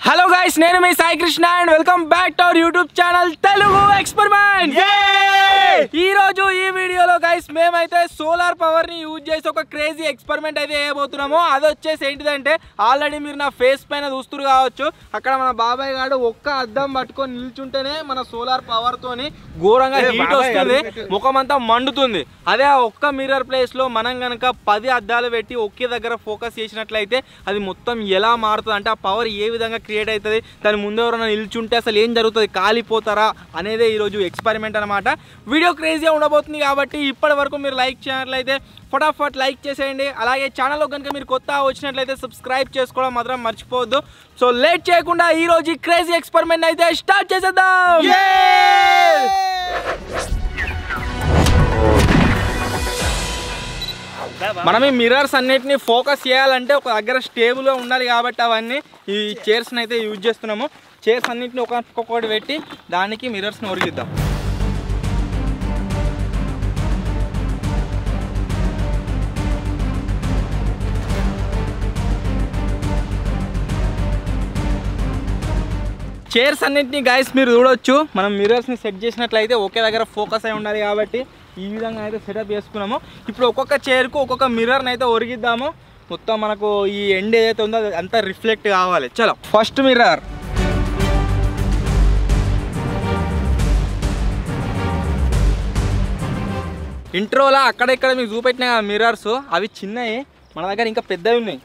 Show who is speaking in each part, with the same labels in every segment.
Speaker 1: Hello guys, నేను మీ Sai Krishna and welcome back to our YouTube channel Telugu experiment. ఈ రోజు ఈ వీడియోలో గైస్ మేమైతే సోలార్ పవర్ ని యూజ్ చేసి ఒక క్రేజీ ఎక్స్పెరిమెంట్ అయితే చేయబోతున్నాము. అది వచ్చేసి ఏంటిదంటే, ఆల్రెడీ మీరు నా ఫేస్ పైన చూస్తున్నారు కావచ్చు, అక్కడ మన బాబాయ్ గారు ఒక్క అద్దం పట్టుకొని నిల్చుంటేనే మన సోలార్ పవర్ తోని ఘోరంగా హీట్ వస్తుంది, ముఖం అంతా మండుతుంది. అదే ఆ ఒక్క మిర్రర్ ప్లేస్ లో మనం గనక 10 అద్దాలు పెట్టి ఒకే దగ్గర ఫోకస్ చేసినట్లయితే అది మొత్తం ఎలా మారుతుంది అంటే, ఆ పవర్ ఏ విధంగా క్రియేట్ అవుతుంది, దాని ముందు ఎవరైనా నిల్చుంటే అసలు ఏం జరుగుతుంది, కాలిపోతారా అనేదే ఈరోజు ఎక్స్పెరిమెంట్ అనమాట. వీడియో క్రేజీగా ఉండబోతుంది కాబట్టి ఇప్పటి వరకు మీరు లైక్ చేయనట్లయితే ఫటాఫట్ లైక్ చేసేయండి. అలాగే ఛానల్లో కనుక మీరు కొత్త వచ్చినట్లయితే సబ్స్క్రైబ్ చేసుకోవడం మాత్రం మర్చిపోవద్దు. సో లేట్ చేయకుండా ఈ రోజు క్రేజీ ఎక్స్పెరిమెంట్ అయితే స్టార్ట్ చేసేద్దాం. మనం ఈ మిర్రర్స్ అన్నిటిని ఫోకస్ చేయాలంటే ఒక దగ్గర స్టేబుల్గా ఉండాలి కాబట్టి అవన్నీ ఈ చైర్స్ని అయితే యూజ్ చేస్తున్నాము. చైర్స్ అన్నిటిని ఒక్కొక్కటి పెట్టి దానికి మిర్రర్స్ని ఒరిగిద్దాం. చైర్స్ అన్నింటినీ గైస్ మీరు చూడొచ్చు, మనం మిర్రర్స్ని సెట్ చేసినట్లయితే ఒకే దగ్గర ఫోకస్ అయి ఉండాలి కాబట్టి ఈ విధంగా అయితే సెటప్ చేసుకున్నాము. ఇప్పుడు ఒక్కొక్క చైర్కు ఒక్కొక్క మిర్రర్ని అయితే ఒరిగిద్దాము. మొత్తం మనకు ఈ ఎండ్ ఏదైతే ఉందో అంతా రిఫ్లెక్ట్ కావాలి. చలో, ఫస్ట్ మిర్రర్. ఇంట్రోలా అక్కడెక్కడ మీకు చూపెట్టిన మిర్రర్స్ అవి చిన్నవి, మన దగ్గర ఇంకా పెద్దవి ఉన్నాయి.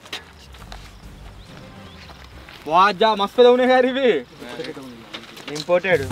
Speaker 1: వాజా మస్తు పెద్ద ఉన్నాయి గారు, ఇవి ఇంపోర్టెడ్.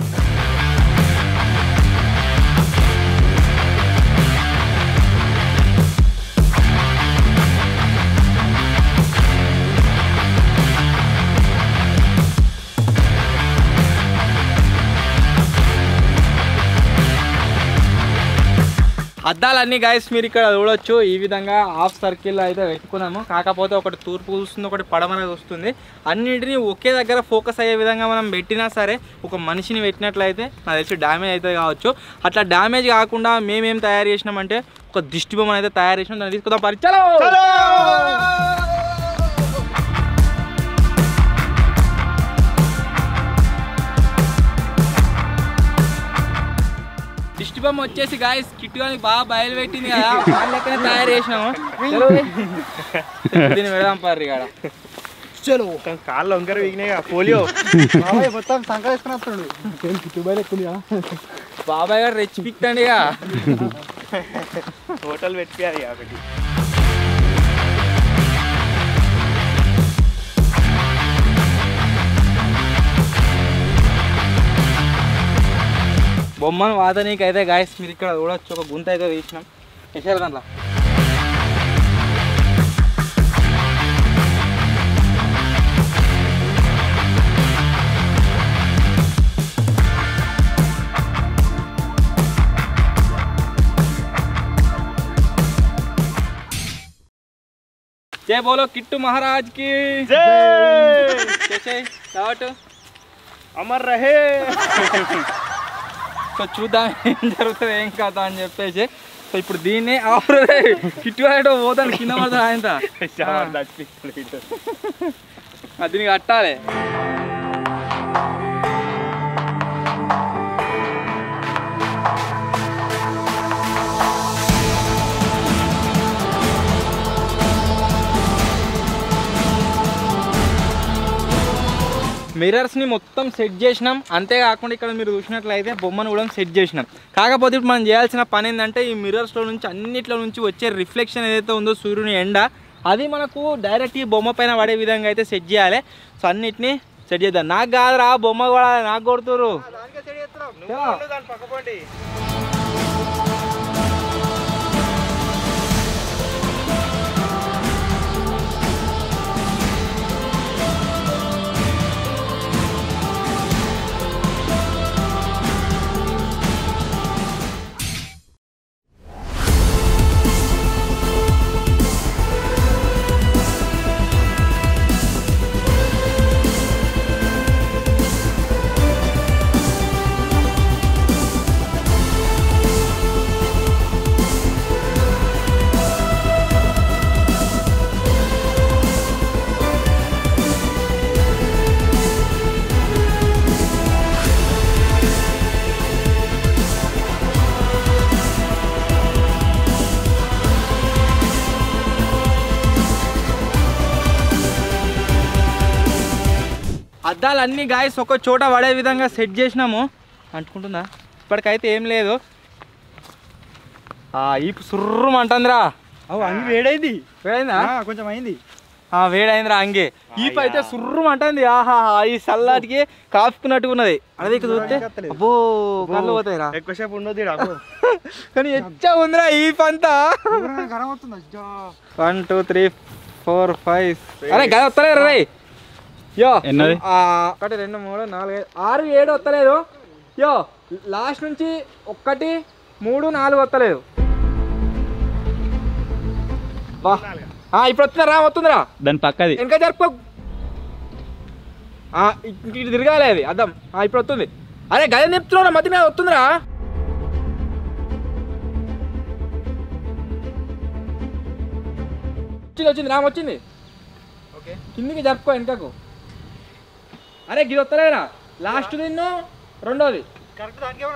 Speaker 1: అద్దాలన్నీ గైస్ మీరు ఇక్కడ చూడొచ్చు, ఈ విధంగా హాఫ్ సర్కిల్ అయితే పెట్టుకున్నాము. కాకపోతే ఒకటి తూర్పు చూస్తుంది, ఒకటి పడమర చూస్తుంది. అన్నిటినీ ఒకే దగ్గర ఫోకస్ అయ్యే విధంగా మనం పెట్టినా సరే, ఒక మనిషిని పెట్టినట్లయితే నాకు తెలిసి డ్యామేజ్ అవుతుంది కావచ్చు. అట్లా డ్యామేజ్ కాకుండా మేమేం తయారు చేసినామంటే ఒక దిష్టి బొమ్మను అయితే తయారు చేసినాం. దాన్ని తీసుకుందాం పరిచయం. దిష్టి బొమ్మ వచ్చేసి గాయస్ కిట్టు కానీ బాగా బయలుపెట్టింది కదా, వాళ్ళ లెక్కనే తయారు చేసినాము. దీన్ని పెడదాం పర్రి కాడ. చలో,
Speaker 2: కాళ్ళు వంకర వీగినాయి, పోలియో
Speaker 3: మొత్తం సంకర వేసుకుని వస్తున్నాడు. కిట్టుబాయ్ ఎక్కువ
Speaker 1: బాబాయ్ గారు రెచ్చి పిక్తండి ఇక
Speaker 2: హోటల్ పెట్టియాలి కాబట్టి.
Speaker 1: బొమ్మను వాదనీకి అయితే గాయస్ మీరు ఇక్కడ చూడొచ్చు, ఒక గుంత అయితే తీసినాం. వేసారు దాంట్లో. జై బోలో కిట్టు మహారాజ్ కి జై.
Speaker 2: అమర్ రహే.
Speaker 1: సో చూద్దాం ఏం జరుగుతుంది ఏం కాదా అని చెప్పేసి. సో ఇప్పుడు దీన్ని కిట్టు ఆడో పోతాను కింద పడతాను ఆయన, దీనికి కట్టాలి. మిర్రర్స్ని మొత్తం సెట్ చేసినాం. అంతేకాకుండా ఇక్కడ మీరు చూసినట్లయితే బొమ్మను కూడా సెట్ చేసినాం. కాకపోతే ఇప్పుడు మనం చేయాల్సిన పని ఏంటంటే, ఈ మిర్రర్స్లో నుంచి అన్నిట్లో నుంచి వచ్చే రిఫ్లెక్షన్ ఏదైతే ఉందో సూర్యుని ఎండ, అది మనకు డైరెక్ట్ ఈ బొమ్మ పైన పడే విధంగా అయితే సెట్ చేయాలి. సో అన్నిటిని సెట్ చేద్దాం. నాకు కాదురా, బొమ్మ కూడా నాకు కొడుతురు. అద్దాలు అన్నీ గాయస్ ఒక చోట పడే విధంగా సెట్ చేసినాము. అంటుకుంటుందా? ఇప్పటికైతే ఏం లేదు. ఈ సుర్రం అంటుందిరా.
Speaker 3: అంగి వేడైంది.
Speaker 1: వేడైందా?
Speaker 3: కొంచెం అయింది.
Speaker 1: వేడైందిరా అంగే. ఈపు అయితే సుర్రం అంటుంది. ఆహా ఈ చల్లటికి కాపుకున్నట్టుగా ఉన్నది. అదే చూస్తే అబ్బో కళ్ళు పోతాయిరా.
Speaker 2: ఎక్కువసేపు ఉండదు
Speaker 1: కానీ ఎచ్చా ఉందిరా ఈ పంతా. 1 2 3 4 5. అరే గది వస్తలేదు రే. యో 1 2 3 4 5 6 7 వస్తలేదు. యో లాస్ట్ నుంచి 1 3 4 వస్తలేదు. ఇప్పుడు వస్తుందిరా వస్తుందిరా.
Speaker 4: దాని పక్కది
Speaker 1: ఇంకా జరుపు. ఇటు తిరగాలి అది అద్దం. ఇప్పుడు వస్తుంది. అరే గది చెప్తున్నా మధ్య మీద వస్తుందిరా. వచ్చింది రామ్ వచ్చింది. ఓకే కిందికి జరుపుకో వెనకకు. అరే గిది వస్తలేరా లాస్ట్ నిన్ను రెండోది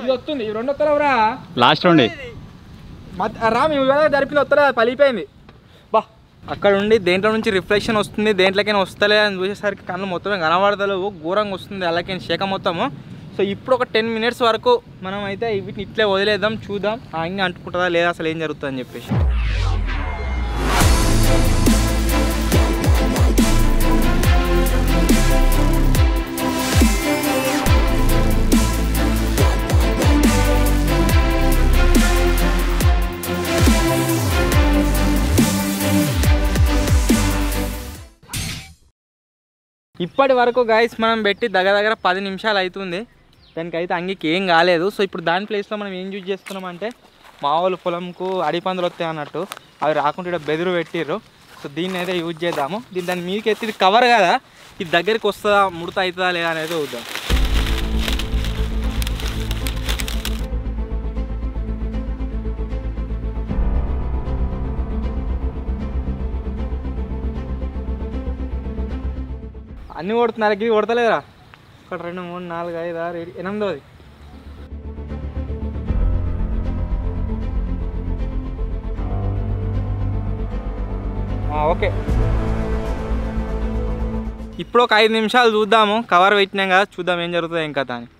Speaker 1: ఇది వస్తుంది. ఇవి 2 వస్తలేవురా.
Speaker 4: లాస్ట్ ఉండి
Speaker 1: రామ్ ఇవాళ జరిపింది వస్తలే పలిపోయింది. బా అక్కడ ఉండి దేంట్లో నుంచి రిఫ్లెక్షన్ వస్తుంది దేంట్లోకైనా వస్తలే అని చూసేసరికి కళ్ళు మొత్తమే కనబడతలేవు. ఘోరంగా వస్తుంది అలాగైనా శేఖ మొత్తము. సో ఇప్పుడు ఒక 10 minutes వరకు మనం అయితే వీటిని ఇట్లే వదిలేద్దాం. చూద్దాం ఇంకా అంటుకుంటుందా లేదా అసలు ఏం జరుగుతుందని చెప్పేసి. ఇప్పటి వరకు గాయస్ మనం పెట్టి దగ్గర 10 నిమిషాలు అవుతుంది. దానికైతే అంగికి ఏం కాలేదు. సో ఇప్పుడు దాని ప్లేస్లో మనం ఏం యూజ్ చేస్తున్నామంటే మా వాళ్ళు పొలంకు అడిపందులు వస్తాయి అన్నట్టు అవి రాకుండా ఇక్కడ బెదురు పెట్టిర్రు. సో దీన్ని అయితే యూజ్ చేద్దాము. దాని మీదకి ఎత్తి కవర్ కదా ఇది దగ్గరికి వస్తుందా ముడత అవుతుందా లేదా అనేది చూద్దాం. అన్నీ కొడుతున్నారు. ఇది కొడతలేదురా. 1 2 3 4 5 6 7 8వ. ఓకే ఇప్పుడు ఒక 5 నిమిషాలు చూద్దాము. కవర్ పెట్టినాం కదా చూద్దాం ఏం జరుగుతుంది ఏం కథ అని.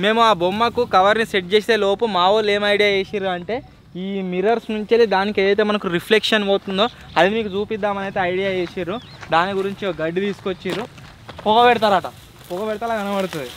Speaker 1: మేము ఆ బొమ్మకు కవర్ని సెట్ చేసే లోపు మా వాళ్ళు ఏం ఐడియా చేసిర్రు అంటే ఈ మిర్రర్స్ నుంచి దానికి ఏదైతే మనకు రిఫ్లెక్షన్ పోతుందో అది మీకు చూపిద్దామని అయితే ఐడియా చేసిర్రు. దాని గురించి ఒక గడ్డి తీసుకొచ్చిర్రు. పొగ పెడతారట. పొగ పెడతా కనబడుతుంది.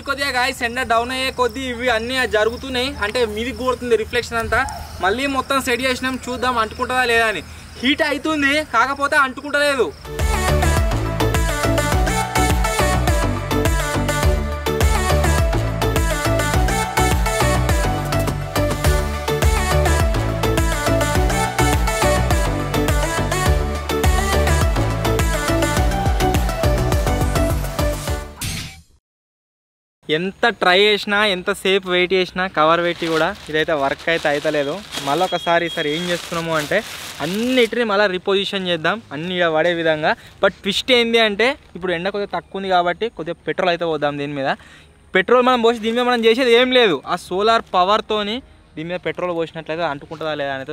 Speaker 1: కొద్దిగా గాయస్ ఎండ డౌన్ అయ్యే కొద్దీ ఇవి అన్నీ జరుగుతున్నాయి. అంటే మీదికి కొడుతుంది రిఫ్లెక్షన్ అంతా. మళ్ళీ మొత్తం సెట్ చేసినాం చూద్దాం అంటుకుంటుందా లేదా అని. హీట్ అవుతుంది కాకపోతే అంటుకుంటలేదు. ఎంత ట్రై చేసినా ఎంతసేపు వెయిట్ చేసినా కవర్ పెట్టి కూడా ఇదైతే వర్క్ అయితే అవుతలేదు. మళ్ళీ ఒకసారి ఈసారి ఏం చేస్తున్నాము అంటే అన్నిటిని మళ్ళీ రిపోజిషన్ చేద్దాం అన్ని పడే విధంగా. బట్ ట్విస్ట్ ఏంది అంటే ఇప్పుడు ఎండ కొద్దిగా తక్కువ ఉంది కాబట్టి కొద్దిగా పెట్రోల్ అయితే పోద్దాం దీని మీద. పెట్రోల్ మనం పోసి దీని మీద మనం చేసేది ఏం లేదు. ఆ సోలార్ పవర్తోని దీని మీద పెట్రోల్ పోసినట్లయితే అంటుకుంటుందా లేదా అనేది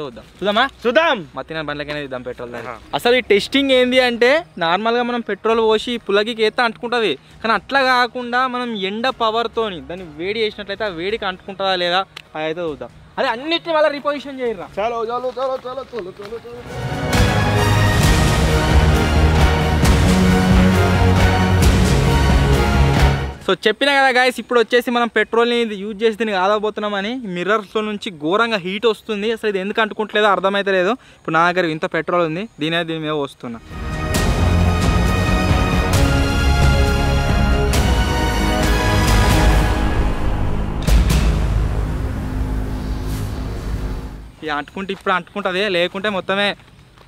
Speaker 1: చూద్దాం. మత్తిన బండ్లకైనా ఇద్దాం పెట్రోల్ దాన్ని. అసలు ఈ టెస్టింగ్ ఏంది అంటే నార్మల్గా మనం పెట్రోల్ పోసి పుల్లగికి అయితే అంటుకుంటుంది. కానీ అట్లా కాకుండా మనం ఎండ పవర్తోని దాన్ని వేడి చేసినట్లయితే ఆ వేడికి అంటుకుంటుందా లేదా అది అయితే చూద్దాం. అదే అన్నిటిని మళ్ళీ రిపోజిషన్ చేయరా. సో చెప్పినా కదా గాయస్ ఇప్పుడు వచ్చేసి మనం పెట్రోల్ని యూజ్ చేసి దీనికి ఆదవబోతున్నామని. మిర్రర్స్లో నుంచి ఘోరంగా హీట్ వస్తుంది. అసలు ఇది ఎందుకు అంటుకుంటలేదో అర్థమైతే లేదు. ఇప్పుడు నా దగ్గర ఇంత పెట్రోల్ ఉంది దీని మీద వస్తున్నా. ఇక అంటుకుంటే ఇప్పుడు అంటుకుంటుంది, లేకుంటే మొత్తమే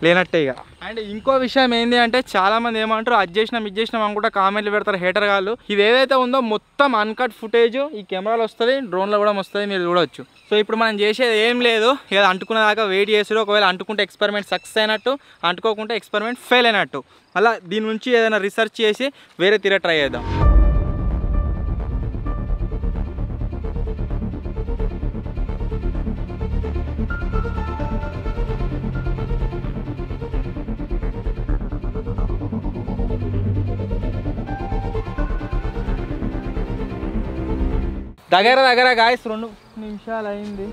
Speaker 1: లేనట్టే ఇక. అండ్ ఇంకో విషయం ఏంటి అంటే చాలామంది ఏమంటారు అది చేసినాం ఇది చేసినాం అని కూడా కామెంట్లు పెడతారు హేటర్ గాళ్ళు. ఇది ఏదైతే ఉందో మొత్తం అన్కట్ ఫుటేజ్ ఈ కెమెరాలో వస్తుంది, డ్రోన్లో కూడా వస్తుంది, మీరు చూడవచ్చు. సో ఇప్పుడు మనం చేసేది ఏం లేదు, ఇక అంటుకునే దాకా వెయిట్ చేసారు. ఒకవేళ అంటుకుంటే ఎక్స్పెరిమెంట్ సక్సెస్ అయినట్టు, అంటుకోకుంటే ఎక్స్పెరిమెంట్ ఫెయిల్ అయినట్టు. అలా దీని నుంచి ఏదైనా రీసెర్చ్ చేసి వేరే తీరే ట్రై చేద్దాం. దగ్గర గాయస్ 2 నిమిషాలు అయింది.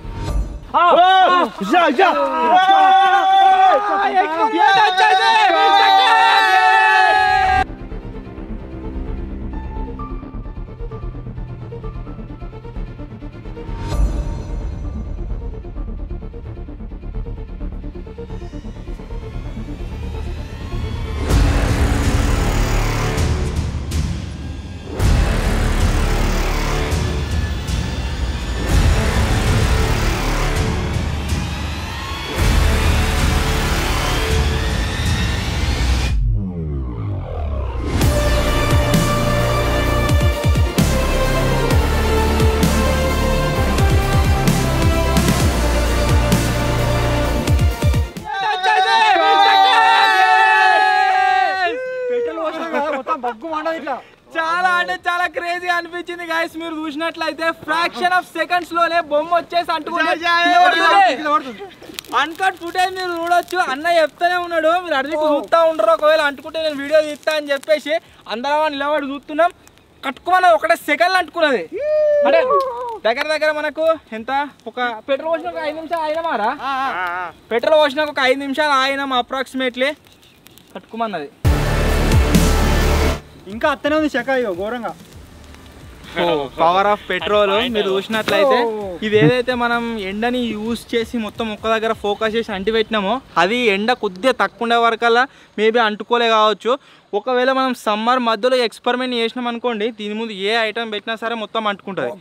Speaker 1: చాలా అంటే చాలా క్రేజీ అనిపించింది గాయస్. మీరు చూసినట్లయితే ఫ్రాక్షన్ ఆఫ్ సెకండ్స్ లోనే బొమ్మ వచ్చేసి అన్కట్ ఫుటేజ్ మీరు చూడొచ్చు. అన్న చెప్తానే ఉన్నాడు, మీరు అడిగి చూస్తూ ఉండరు. ఒకవేళ అంటుకుంటే నేను వీడియో తీస్తా అని చెప్పేసి అందరం నిలబడి చూస్తున్నాం. కట్టుకున్నది ఒకటే సెకండ్లు అంటుకున్నది. అంటే దగ్గర మనకు ఎంత ఒక పెట్రోల్ పోసిన ఒక 5 నిమిషాలు అయినమారా, పెట్రోల్ పోసిన ఒక 5 నిమిషాలు అయినాం అప్రాక్సిమేట్లీ. కట్టుకోమన్నది
Speaker 3: ఇంకా అత్తనే ఉంది చెక్క ఘోరంగా.
Speaker 1: పవర్ ఆఫ్ పెట్రోల్ మీరు చూసినట్లయితే ఇది ఏదైతే మనం ఎండని యూజ్ చేసి మొత్తం ఒక్క దగ్గర ఫోకస్ చేసి అంటిపెట్టినామో అది ఎండ కొద్దిగా తక్కువ ఉండే వరకల్లా మేబీ అంటుకోలే కావచ్చు. ఒకవేళ మనం సమ్మర్ మధ్యలో ఎక్స్పెరిమెంట్ చేసినాం అనుకోండి, దీని ముందు ఏ ఐటమ్ పెట్టినా సరే మొత్తం అంటుకుంటుంది.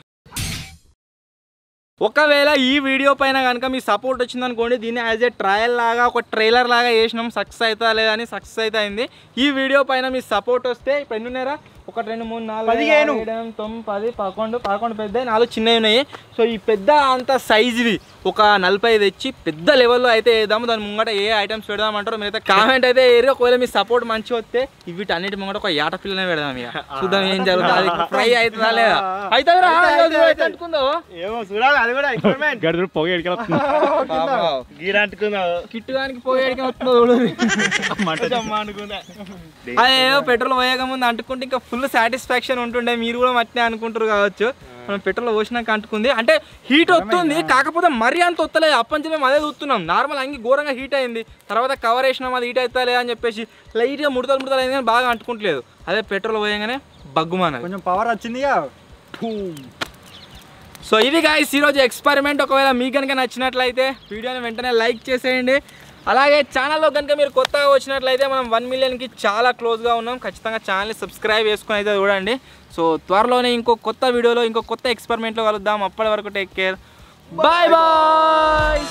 Speaker 1: ఒకవేళ ఈ వీడియో పైన కనుక మీ సపోర్ట్ వచ్చింది అనుకోండి, దీన్ని యాజ్ ఏ ట్రయల్ లాగా ఒక ట్రైలర్ లాగా చేసినాం. సక్సెస్ అవుతా లేదని సక్సెస్ అయితే అయింది. ఈ వీడియో పైన మీ సపోర్ట్ వస్తే ఇప్పుడు ఎన్ని ఉన్నారా, 1 2 3 4 5 7 9 10 11 పెద్ద 4 చిన్నవి ఉన్నాయి. సో ఈ పెద్ద అంత సైజువి ఒక 40 తెచ్చి పెద్ద లెవెల్లో అయితే వేద్దాము. దాని ముంగట ఏ ఐటమ్స్ పెడదామంటారో మీరైతే కామెంట్ అయితే ఏరి. ఒకవేళ మీ సపోర్ట్ మంచిగా వస్తే వీటన్నిటి ముంగట ఒక యాట పిల్లనే పెడదాం. ఇక చూద్దాం ఏం జరుగుతుంది, ఫ్రై అవుతుందా లేదా. అయితే అనుకుందో కిట్టుగానికి పోయేడికి అదే పెట్రోల్ పోయక ముందు అంటుకుంటే ఇంకా ఫుల్ సాటిస్ఫాక్షన్ ఉంటుండే. మీరు కూడా మట్టినే అనుకుంటారు కావచ్చు. మనం పెట్రోల్ పోసినాక అంటుకుంది అంటే హీట్ వస్తుంది, కాకపోతే మరీ అంత వస్తలేదు. అప్పటి మేము అదే చూస్తున్నాం. నార్మల్ అంగి ఘోరంగా హీట్ అయింది, తర్వాత కవర్ వేసినాం అది హీట్ అవుతా లేదా అని చెప్పేసి లైట్గా ముడతలు అయింది కానీ బాగా అంటుకుంటలేదు. అదే పెట్రోల్ పోయగానే బగ్గుమాన కొంచెం పవర్ వచ్చింది. సో ఇది గాయ్స్ ఈరోజు ఎక్స్పెరిమెంట్. ఒకవేళ మీకు కనుక నచ్చినట్లయితే వీడియోని వెంటనే లైక్ చేసేయండి. అలాగే ఛానల్లో కనుక మీరు కొత్తగా వచ్చినట్లయితే మనం 1 మిలియన్కి చాలా క్లోజ్గా ఉన్నాం. ఖచ్చితంగా ఛానల్ని సబ్స్క్రైబ్ చేసుకుని అయితే చూడండి. సో త్వరలోనే ఇంకో కొత్త వీడియోలో ఇంకో కొత్త ఎక్స్పెరిమెంట్లో కలుద్దాం. అప్పటి వరకు టేక్ కేర్, బాయ్ బాయ్.